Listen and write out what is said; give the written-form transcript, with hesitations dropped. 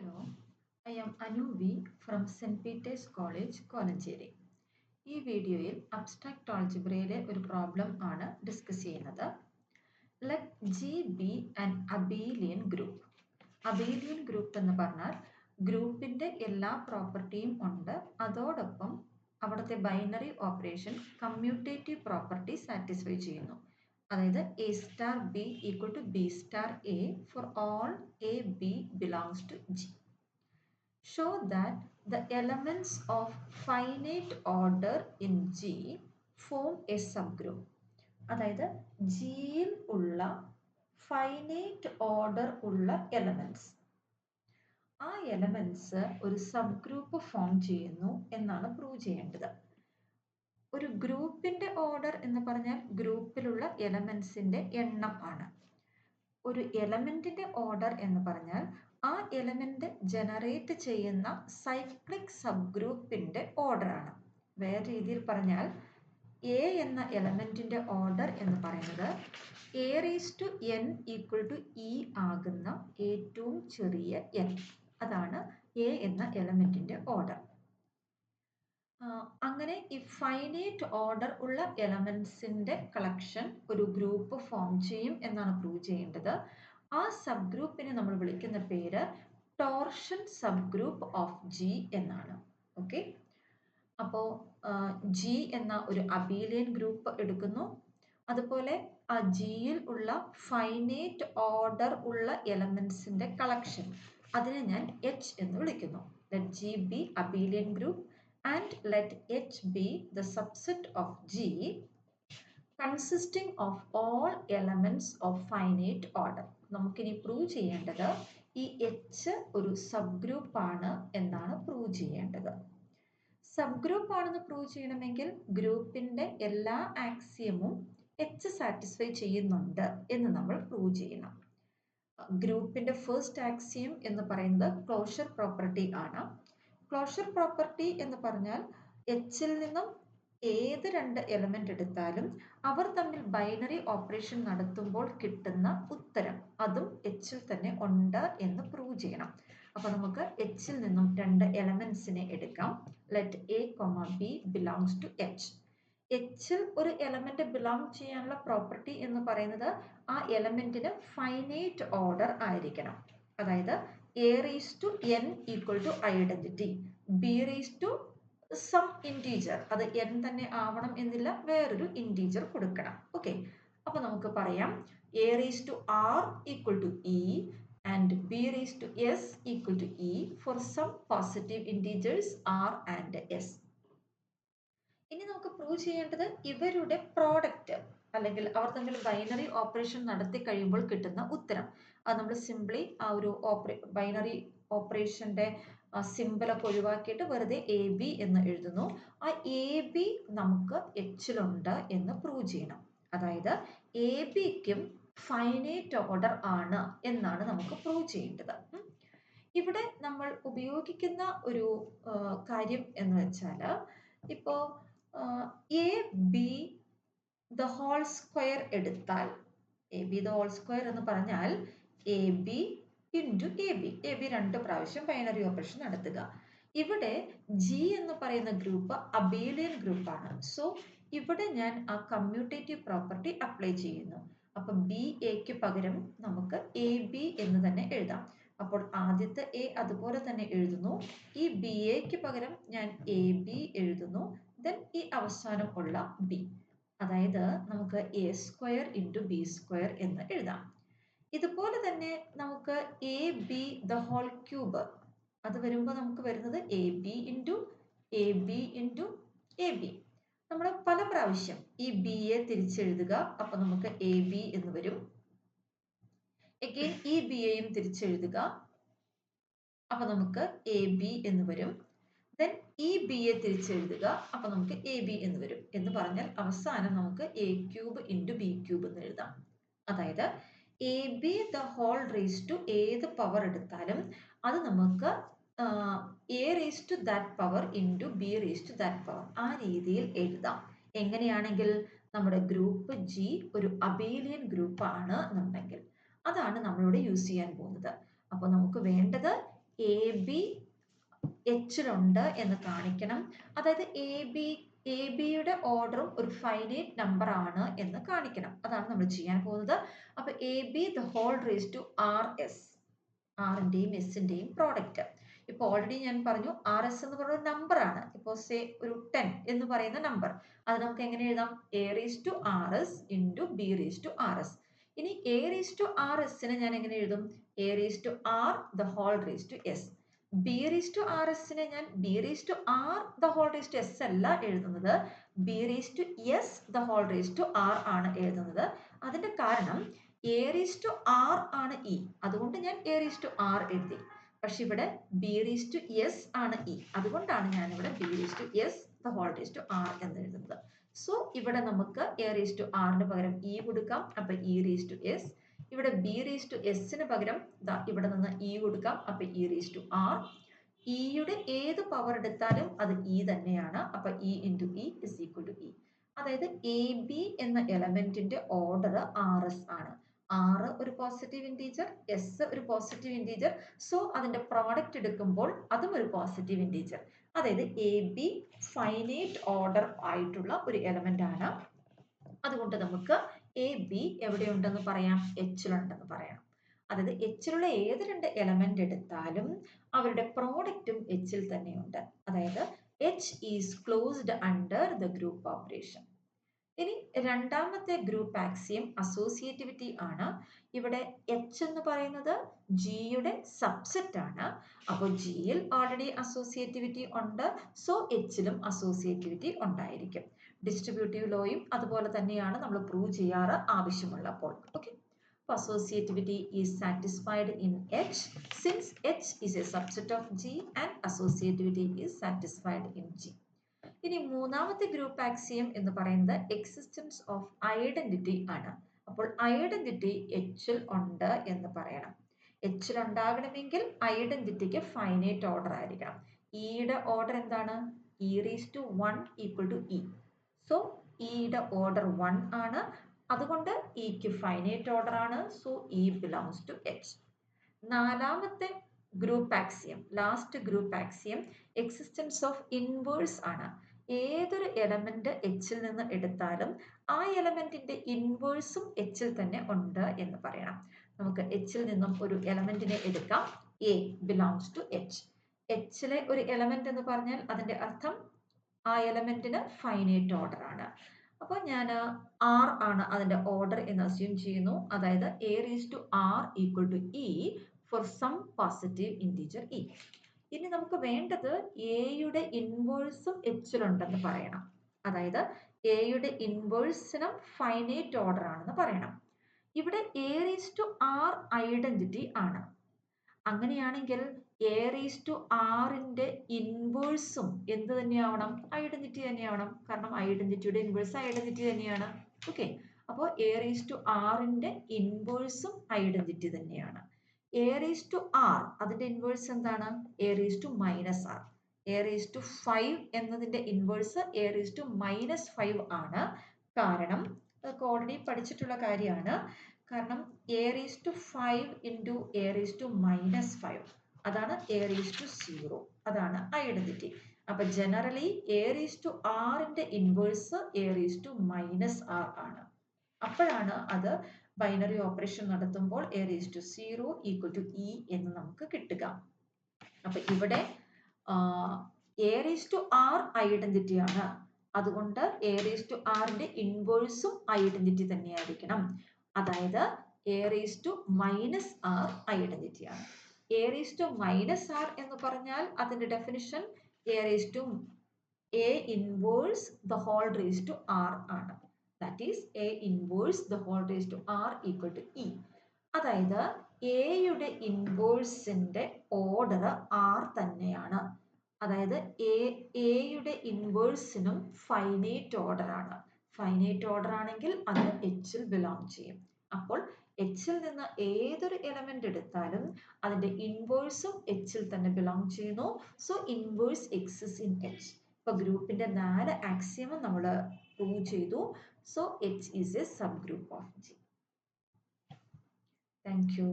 Hello, I am Anuvi from St. Peter's College, Kolancheri. ഈ വീഡിയോയിൽ abstract ആൾജിബ്രയിലെ ഒരു problem ആണ് ഡിസ്കസ് ചെയ്യുന്നത്. Let G be an abelian group. Abelian group എന്ന് പറഞ്ഞാൽ ഗ്രൂപ്പിന്റെ എല്ലാ പ്രോപ്പർട്ടിയും ഉണ്ട്, അതോടൊപ്പം അവിടുത്തെ binary operation commutative property satisfy ചെയ്യുന്നു. അതായത് A star B equal to B star A for all A B belongs to G. Show that the elements of finite order in G form a subgroup. അതായത് ജിയിൽ ഉള്ള finite order ഉള്ള elements, ആ elements ഒരു sub group form ചെയ്യുന്നു എന്നാണ് prove ചെയ്യേണ്ടത്. ഒരു ഗ്രൂപ്പിന്റെ ഓർഡർ എന്ന് പറഞ്ഞാൽ ഗ്രൂപ്പിലുള്ള എലമെന്റ്സിന്റെ എണ്ണം ആണ്. ഒരു എലമെന്റിന്റെ ഓർഡർ എന്ന് പറഞ്ഞാൽ ആ എലമെന്റ് ജനറേറ്റ് ചെയ്യുന്ന സൈക്ലിക് സബ് ഗ്രൂപ്പിന്റെ ഓർഡർ ആണ്. വേറെ രീതിയിൽ പറഞ്ഞാൽ എ എന്ന എലമെന്റിന്റെ ഓർഡർ എന്ന് പറയുന്നത് A raise to N equal to E ആകുന്ന ഏറ്റവും ചെറിയ എൻ, അതാണ് എ എന്ന എലമെന്റിന്റെ ഓർഡർ. അങ്ങനെ ഈ ഫൈനൈറ്റ് ഓർഡർ ഉള്ള എലമെന്റ്സിന്റെ കളക്ഷൻ ഒരു ഗ്രൂപ്പ് ഫോം ചെയ്യും എന്നാണ് പ്രൂവ് ചെയ്യേണ്ടത്. ആ സബ് ഗ്രൂപ്പിനെ നമ്മൾ വിളിക്കുന്ന പേര് torsion sub group of G എന്നാണ്. ഓക്കെ, അപ്പോൾ ജി എന്ന ഒരു അബീലിയൻ ഗ്രൂപ്പ് എടുക്കുന്നു. അതുപോലെ ആ ജിയിൽ ഉള്ള ഫൈനൈറ്റ് ഓർഡർ ഉള്ള എലമെന്റ്സിന്റെ കളക്ഷൻ, അതിനെ ഞാൻ എച്ച് എന്ന് വിളിക്കുന്നു. Let G B Abelian group and let H be the subset of G consisting of all elements of finite order. നമുക്കിനി പ്രൂവ് ചെയ്യേണ്ടത് ഈ എച്ച് ഒരു സബ് ഗ്രൂപ്പ് ആണ് എന്നാണ് പ്രൂവ് ചെയ്യേണ്ടത്. സബ് ഗ്രൂപ്പ് ആണെന്ന് പ്രൂവ് ചെയ്യണമെങ്കിൽ ഗ്രൂപ്പിന്റെ എല്ലാ ആക്സിയമും എച്ച് സാറ്റിസ്ഫൈ ചെയ്യുന്നുണ്ട് എന്ന് നമ്മൾ പ്രൂവ് ചെയ്യണം. ഗ്രൂപ്പിന്റെ ഫസ്റ്റ് ആക്സിയം എന്ന് പറയുന്നത് ക്ലോഷർ പ്രോപ്പർട്ടി ആണ്. ക്ലോഷർ പ്രോപ്പർട്ടി എന്ന് പറഞ്ഞാൽ എച്ചിൽ നിന്നും ഏത് രണ്ട് എലമെന്റ് എടുത്താലും അവർ തമ്മിൽ ബൈനറി ഓപ്പറേഷൻ നടത്തുമ്പോൾ കിട്ടുന്ന ഉത്തരം അതും എച്ചിൽ തന്നെ ഉണ്ട് എന്ന് പ്രൂവ് ചെയ്യണം. അപ്പൊ നമുക്ക് എച്ചിൽ നിന്നും രണ്ട് എലമെന്റ്സിനെ എടുക്കാം. Let A comma B belongs to H. എച്ചിൽ ഒരു എലമെന്റ് ബിലോങ് ചെയ്യാനുള്ള പ്രോപ്പർട്ടി എന്ന് പറയുന്നത് ആ എലമെന്റിന് ഫൈനൈറ്റ് ഓർഡർ ആയിരിക്കണം. അതായത് A raise to N equal to identity, B raise to some integer, അത് എൻ തന്നെ ആവണം എന്നില്ല, വേറൊരു ഇൻറ്റീജർ കൊടുക്കണം. ഓക്കെ, അപ്പൊ നമുക്ക് പറയാം A raise to R equal to E and B raise to S equal to E for some positive integers R and S. ഇനി നമുക്ക് പ്രൂവ് ചെയ്യേണ്ടത് ഇവരുടെ പ്രോഡക്റ്റ് അല്ലെങ്കിൽ അവർ തമ്മിൽ ബൈനറി ഓപ്പറേഷൻ നടത്തി കഴിയുമ്പോൾ കിട്ടുന്ന ഉത്തരം. അത് നമ്മൾ സിംപ്ലി ആ ഒരു ബൈനറി ഓപ്പറേഷന്റെ സിമ്പിളൊക്കെ ഒഴിവാക്കിയിട്ട് വെറുതെ എ ബി എന്ന് എഴുതുന്നു. ആ എ ബി നമുക്ക് എച്ചിലുണ്ട് എന്ന് പ്രൂവ് ചെയ്യണം. അതായത് എ ബിക്കും ഫൈനൈറ്റ് ഓർഡർ ആണ് എന്നാണ് നമുക്ക് പ്രൂവ് ചെയ്യേണ്ടത്. ഇവിടെ നമ്മൾ ഉപയോഗിക്കുന്ന ഒരു കാര്യം എന്ന് വെച്ചാൽ ഇപ്പോ A B the whole square എടുത്താൽ, A B the whole square എന്ന് പറഞ്ഞാൽ A B into A B രണ്ട് പ്രാവശ്യം ബൈനറി ഓപ്പറേഷൻ നടത്തുക. ഇവിടെ ജി എന്ന് പറയുന്ന ഗ്രൂപ്പ് അബീലിയൻ ഗ്രൂപ്പാണ്. സോ ഇവിടെ ഞാൻ ആ കമ്മ്യൂട്ടേറ്റീവ് പ്രോപ്പർട്ടി അപ്ലൈ ചെയ്യുന്നു. അപ്പൊ ബി എക്ക് പകരം നമുക്ക് എ ബി എന്ന് തന്നെ എഴുതാം. അപ്പോൾ ആദ്യത്തെ എ അതുപോലെ തന്നെ എഴുതുന്നു, ഈ ബി എക്ക് പകരം ഞാൻ എ ബി എഴുതുന്നു, ദെൻ ഈ അവസാനം ഉള്ള ബി, അതായത് നമുക്ക് A square into B square എന്ന് എഴുതാം. ഇതുപോലെ തന്നെ നമുക്ക് A B the whole cube, അത് വരുമ്പോൾ നമുക്ക് വരുന്നത് A B into A B into A B. നമ്മൾ പല പ്രാവശ്യം ഈ ബി എ തിരിച്ചെഴുതുക, അപ്പൊ നമുക്ക് എ ബി എന്ന് വരും. അഗൈൻ ഈ ബി എയും തിരിച്ചെഴുതുക, അപ്പൊ നമുക്ക് എ ബി എന്ന് വരും. ദെൻ ഈ ബി എ തിരിച്ചെഴുതുക, അപ്പൊ നമുക്ക് എ ബി എന്ന് വരും. എന്ന് പറഞ്ഞാൽ അവസാനം നമുക്ക് A cube into B cube എന്ന് എഴുതാം. അതായത് A B the whole raise to ഏത് പവർ എടുത്താലും അത് നമുക്ക് A raise to that power into B raise to that power, ആ രീതിയിൽ എഴുതാം. എങ്ങനെയാണെങ്കിൽ നമ്മുടെ ഗ്രൂപ്പ് ജി ഒരു അബേലിയൻ ഗ്രൂപ്പ് ആണ് എന്നുണ്ടെങ്കിൽ അതാണ് നമ്മളിവിടെ യൂസ് ചെയ്യാൻ പോകുന്നത്. അപ്പൊ നമുക്ക് വേണ്ടത് എ ബി എച്ചിലുണ്ട് എന്ന് കാണിക്കണം. അതായത് എ ബിയുടെ ഓർഡറും ഒരു ഫൈനൈറ്റ് നമ്പർ ആണ് എന്ന് കാണിക്കണം. അതാണ് നമ്മൾ ചെയ്യാൻ പോകുന്നത്. അപ്പൊ A B the whole raise to R S, ആറിന്റെയും എസിന്റെയും പ്രോഡക്റ്റ്. ഇപ്പോൾ ഓൾറെഡി ഞാൻ പറഞ്ഞു ആർ എസ് എന്ന് പറയുന്ന നമ്പർ ആണ്. ഇപ്പോൾ സേ ഒരു 10 എന്ന് പറയുന്ന നമ്പർ, അത് നമുക്ക് എങ്ങനെ എഴുതാം? A raise to R s into B raise to R s. ഇനി എ റേസ് ടു ആർ എസിനെ ഞാൻ എങ്ങനെ എഴുതും? A raise to r the whole raise to s. B raise to r എസിനെ ഞാൻ b raise to r the whole raise to s അല്ല എഴുതുന്നത്, b raise to s the whole raise to R ആണ് എഴുതുന്നത്. അതിന്റെ കാരണം a raise to R ആണ് e, അതുകൊണ്ട് ഞാൻ എ റേസ് ടു ആർ എഴുതി. പക്ഷെ ഇവിടെ ബി റേസ് ടു എസ് ആണ് ഇ, അതുകൊണ്ടാണ് ഞാൻ ഇവിടെ b raise to s the whole raise to r എന്ന് എഴുതുന്നത്. സോ ഇവിടെ നമുക്ക് എ റേസ് ടു ആറിന് പകരം ഇ കൊടുക്കാം, അപ്പൊ ഇ റേസ് ടു എസ്. ഇവിടെ ബി റേസ് ടു എസിന് പകരം ഇവിടെ നിന്ന് ഇ കൊടുക്കാം, അപ്പൊ ഇ റേസ് ടു ആർ. ഇയുടെ ഏത് പവർ എടുത്താലും അത് ഇ തന്നെയാണ്, അപ്പൊ e into e is equal to E. അതായത് എ ബി എന്ന എലമെന്റിന്റെ ഓർഡർ ആർ എസ് ആണ്. ആർ ഒരു പോസിറ്റീവ് ഇൻറ്റീജർ, എസ് ഒരു പോസിറ്റീവ് ഇൻറ്റീജർ, സോ അതിന്റെ പ്രോഡക്റ്റ് എടുക്കുമ്പോൾ അതും ഒരു പോസിറ്റീവ് ഇൻറ്റീജർ. അതായത് എ ബി ഫൈനൈറ്റ് ഓർഡർ ആയിട്ടുള്ള ഒരു എലമെന്റ് ആണ്. അതുകൊണ്ട് നമുക്ക് എ ബി എവിടെയുണ്ടെന്ന് പറയാം? എച്ചിലുണ്ടെന്ന് പറയാം. അതായത് എച്ചിലുള്ള ഏത് രണ്ട് എലമെന്റ് എടുത്താലും അവരുടെ പ്രോഡക്റ്റും എച്ചിൽ തന്നെയുണ്ട്. അതായത് H is closed under the group operation. ഇനി രണ്ടാമത്തെ ഗ്രൂപ്പ് ആക്സിയം അസോസിയേറ്റിവിറ്റി ആണ്. ഇവിടെ എച്ച് എന്ന് പറയുന്നത് ജിയുടെ സബ്സെറ്റ് ആണ്. അപ്പോൾ ജിയിൽ ഓൾറെഡി അസോസിയേറ്റിവിറ്റി ഉണ്ട്, സോ എച്ചിലും അസോസിയേറ്റിവിറ്റി ഉണ്ടായിരിക്കും. ഡിസ്ട്രിബ്യൂട്ടീവ് ലോയും അതുപോലെ തന്നെയാണ് നമ്മൾ പ്രൂവ് ചെയ്യാറ് ആവശ്യമുള്ളപ്പോൾ. Okay, associativity is satisfied in H since H is a subset of G and associativity is satisfied in G. ഇനി മൂന്നാമത്തെ ഗ്രൂപ്പ് ആക്സിയം എന്ന് പറയുന്നത് എക്സിസ്റ്റൻസ് ഓഫ് ഐഡന്റിറ്റി ആണ്. അപ്പോൾ ഐഡന്റിറ്റി എച്ചിൽ ഉണ്ട് എന്ന് പറയണം. എച്ചിൽ ഉണ്ടാകണമെങ്കിൽ ഐഡന്റിറ്റിക്ക് ഫൈനൈറ്റ് ഓർഡർ ആയിരിക്കണം. ഇയുടെ ഓർഡർ എന്താണ്? E raise to 1 equal to E. So ഇയുടെ ഓർഡർ 1 ആണ്, അതുകൊണ്ട് ഇക്ക് ഫൈനൈറ്റ് ഓർഡർ ആണ്, so E belongs to H. നാലാമത്തെ group axiom, last group axiom existence of inverse ആണ്. ഏതൊരു എലമെന്റ് എച്ചിൽ നിന്ന് എടുത്താലും ആ എലമെന്റിന്റെ ഇൻവേഴ്സും എച്ചിൽ തന്നെ ഉണ്ട് എന്ന് പറയണം. നമുക്ക് എച്ചിൽ നിന്നും ഒരു എലമെന്റിനെ എടുക്കാം, എ ബിലോങ്സ് ടു എച്ച്. എച്ചിലെ ഒരു എലമെന്റ് എന്ന് പറഞ്ഞാൽ അതിന്റെ അർത്ഥം ആ എലമെന്റിന് ഫൈനൈറ്റ് ഓർഡർ ആണ്. അപ്പോൾ ഞാൻ ആർ ആണ് അതിന്റെ ഓർഡർ എന്ന് അസ്യൂം ചെയ്യുന്നു. അതായത് A raise to R equal to E for some positive integer e. ഇനി നമുക്ക് വേണ്ടത് എയുടെ ഇൻവേഴ്സും എച്ചിലുണ്ടെന്ന് പറയണം. അതായത് എയുടെ ഇൻവേഴ്സിനും ഫൈനൈറ്റ് ഓർഡർ ആണെന്ന് പറയണം. ഇവിടെ a raise to r identity ആണ്. അങ്ങനെയാണെങ്കിൽ എ റേസ് ടു ആറിന്റെ ഇൻവേഴ്സും എന്ത് തന്നെയാവണം? ഐഡന്റിറ്റി തന്നെയാവണം. കാരണം ഐഡന്റിറ്റിയുടെ ഇൻവേഴ്സ് ഐഡന്റിറ്റി തന്നെയാണ്. ഓക്കെ, അപ്പോൾ എ റേസ് ടു ആറിന്റെ ഇൻവേഴ്സും ഐഡന്റിറ്റി തന്നെയാണ്. എ റേസ് ടു ആർ അതിന്റെ ഇൻവേഴ്സ് എന്താണ്? A raise to minus r. A raise to 5 എന്നതിന്റെ inverse a raise to minus 5 ആണ്. കാരണം അതൊക്കെ ഓൾറെഡി പഠിച്ചിട്ടുള്ള കാര്യമാണ്. കാരണം a raise to 5 into a raise to minus 5 അതാണ് എ റേസ് ടു 0, അതാണ് ഐഡന്റിറ്റി. അപ്പൊ ജനറലി എ റേസ് ടു ആറിന്റെ inverse a raise to minus r ആണ്. അപ്പോഴാണ് അത് ബൈനറി ഓപ്പറേഷൻ നടത്തുമ്പോൾ a raise to 0 equal to e എന്ന് നമുക്ക് കിട്ടുക. അപ്പൊ ഇവിടെ a raise to r identity ആണ്, അതുകൊണ്ട് എ റേസ് ടു ആറിന്റെ ഇൻവേഴ്സും ഐഡന്റിറ്റി തന്നെയായിരിക്കണം. അതായത് A raise to minus R identity ആണ്. A raise to minus R എന്ന് പറഞ്ഞാൽ അതിന്റെ definition A raise to A inverse the whole raise to R ആണ്. That is A inverse the whole raise to R equal to E. അതായത് എയുടെ ഇൻവേഴ്സിന്റെ order R തന്നെയാണ്. അതായത് എയുടെ ഇൻവേഴ്സിനും ഫൈനൈറ്റ് ഓർഡർ ആണ്. ഫൈനൈറ്റ് ഓർഡർ ആണെങ്കിൽ അത് എച്ചിൽ ബിലോങ് ചെയ്യും. അപ്പോൾ എച്ചിൽ നിന്ന് ഏതൊരു എലമെന്റ് എടുത്താലും അതിന്റെ ഇൻവേഴ്സും എച്ചിൽ തന്നെ ബിലോങ് ചെയ്യുന്നു. So inverse exist in H. ഇപ്പൊ ഗ്രൂപ്പിന്റെ 4 ആക്സിയമും നമ്മൾ പ്രൂവ് ചെയ്തു. So H is A sub group of G. Thank you.